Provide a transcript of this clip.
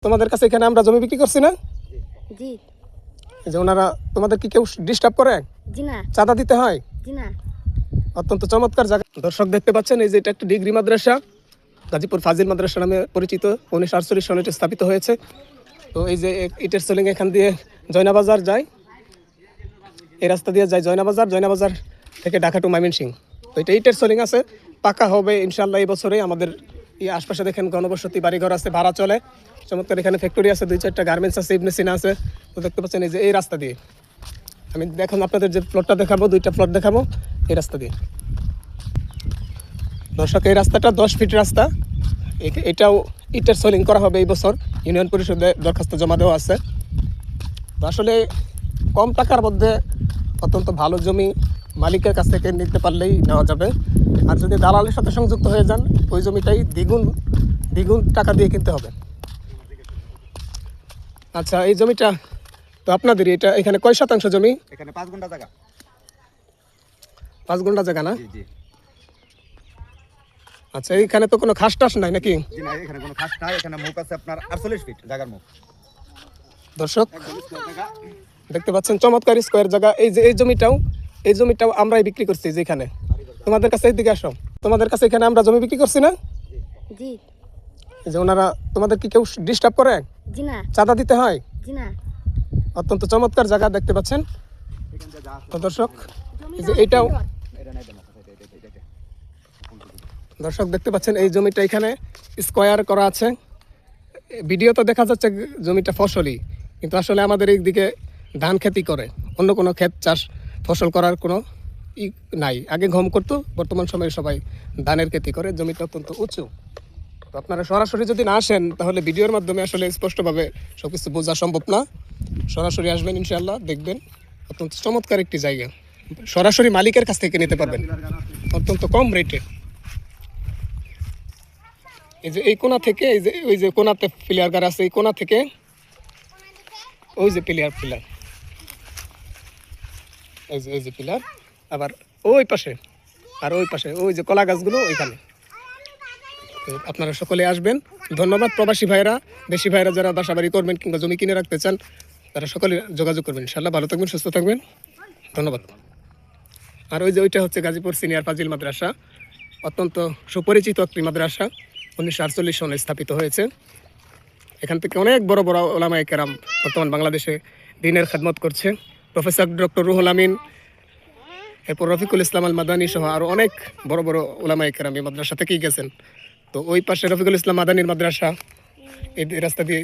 তোমাদের কাছে এখানে আমরা জমি বিক্রি করছি না? জি। এই যে ওনারা তোমাদের কি কেউ ডিস্টার্ব করে? জি না। চাঁদা দিতে হয়? জি না। অত্যন্ত চমৎকার জায়গা। দর্শক দেখতে পাচ্ছেন এই যে এটা একটা ডিগ্রি মাদ্রাসা, গাজীপুর ফাজিল মাদ্রাসা নামে পরিচিত। 1948 সনে এটি স্থাপিত হয়েছে। তো এই যে ইটের সোলিং এখান দিয়ে জয়নাবাজার যায়, এই রাস্তা দিয়ে যায় জয়নাবাজার, জয়নাবাজার থেকে ঢাকা টু ময়মনসিংহ। তো এটা ইটের সোলিং আছে, পাকা হবে ইনশাল্লাহ এই বছরে। আমাদের এই আশপাশে দেখেন ঘনবসতি বাড়িঘর আছে, ভাড়া চলে, চমৎকার। এখানে ফ্যাক্টরি আছে, 2-4টা গার্মেন্টস আছে, ইবনে সিনা আছে। তো দেখতে পাচ্ছেন এই যে এই রাস্তা দিয়ে আমি দেখুন আপনাদের যে প্লটটা দেখাবো, 2টা প্লট দেখাবো এই রাস্তা দিয়ে। দর্শক এই রাস্তাটা 10 ফিট রাস্তা, এটাও ইটের সোলিং করা হবে এই বছর। ইউনিয়ন পরিষদে দরখাস্ত জমা দেওয়া আছে। তো আসলে কম টাকার মধ্যে অত্যন্ত ভালো জমি মালিকের কাছ থেকে নিতে পারলেই নেওয়া যাবে। আর যদি দালালের সাথে সংযুক্ত হয়ে যান, ওই জমিটাই দ্বিগুণ টাকা দিয়ে কিনতে হবে। আচ্ছা, এই জমিটা তো আপনাদেরই। এটা এখানে কয় শতাংশ জমি? এখানে 5 গুণ্ঠ জায়গা। 5 গুণ্ঠ জায়গা না? জি জি আচ্ছা, এইখানে তো কোনো খাস টাস নাই নাকি? জি না, এখানে কোনো খাস নাই। এখানে মুখ আছে আপনার 48 ফিট জায়গার মুখ। দর্শক একদম স্কয়ার জায়গা। দেখতে পাচ্ছেন চমৎকার স্কোয়ার জায়গা। এই যে এই জমিটাও আমরাই বিক্রি করছি। যেখানে তোমাদের কাছে এইদিকে আসো, তোমাদের কাছে এখানে আমরা জমি বিক্রি করছি না? জি। এই যে ওনারা তোমাদের কি কেউ ডিস্টার্ব করে? জি না। চাঁদা দিতে হয়? জি না। অত্যন্ত চমৎকার জায়গা দেখতে পাচ্ছেন। এখানে যা আছে তো দর্শক এই যে এইটাও এটা নাই দেন এটা। দর্শক দেখতে পাচ্ছেন এই জমিটা এখানে স্কোয়ার করা আছে। ভিডিও তো দেখা যাচ্ছে জমিটা ফসলি, কিন্তু আসলে আমাদের এই দিকে ধান খেতি করে, অন্য কোনো ক্ষেত চাষ ফসল করার কোনো নাই। আগে গম করতো, বর্তমান সময়ে সবাই ধানের খেতি করে। জমিটা অত্যন্ত উঁচু। তো আপনারা সরাসরি যদি না আসেন, তাহলে ভিডিওর মাধ্যমে আসলে স্পষ্টভাবে সব কিছু বোঝা সম্ভব না। সরাসরি আসবেন, ইনশাআল্লাহ দেখবেন অত্যন্ত চমৎকার একটি জায়গা। সরাসরি মালিকের কাছ থেকে নিতে পারবেন অত্যন্ত কম রেটে। এই যে এই কোণা থেকে, এই যে ওই যে কোণাতে প্লেয়ার গাড়ি আছে, এই কোণা থেকে ওই যে পিলার এই যে পিলার, আবার ওই পাশে, আর ওই পাশে ওই যে কলা গাছগুলো ওইখানে। তো আপনারা সকলে আসবেন। ধন্যবাদ প্রবাসী ভাইরা, দেশি ভাইরা যারা বাসা বাড়ি করবেন কিংবা জমি কিনে রাখতে চান, তারা সকলে যোগাযোগ করবেন। ইনশাআল্লাহ ভালো থাকবেন, সুস্থ থাকবেন। ধন্যবাদ। আর ওই যে ওইটা হচ্ছে গাজীপুর সিনিয়র ফাজিল মাদ্রাসা, অত্যন্ত সুপরিচিত একটি মাদ্রাসা। 1948 সনে স্থাপিত হয়েছে। এখান থেকে অনেক বড় বড় ওলামায়ে কেরাম বর্তমান বাংলাদেশে দ্বীনের খেদমত করছে। প্রফেসর ডক্টর রুহুল আমিন, এরপর রফিকুল ইসলাম আল মাদানী সহ আরও অনেক বড় বড় ওলামায়ে কেরাম এই মাদ্রাসা থেকেই গেছেন। তো ওই পাশে রফিকুল ইসলাম মাদানীর মাদ্রাসা, এই রাস্তা দিয়ে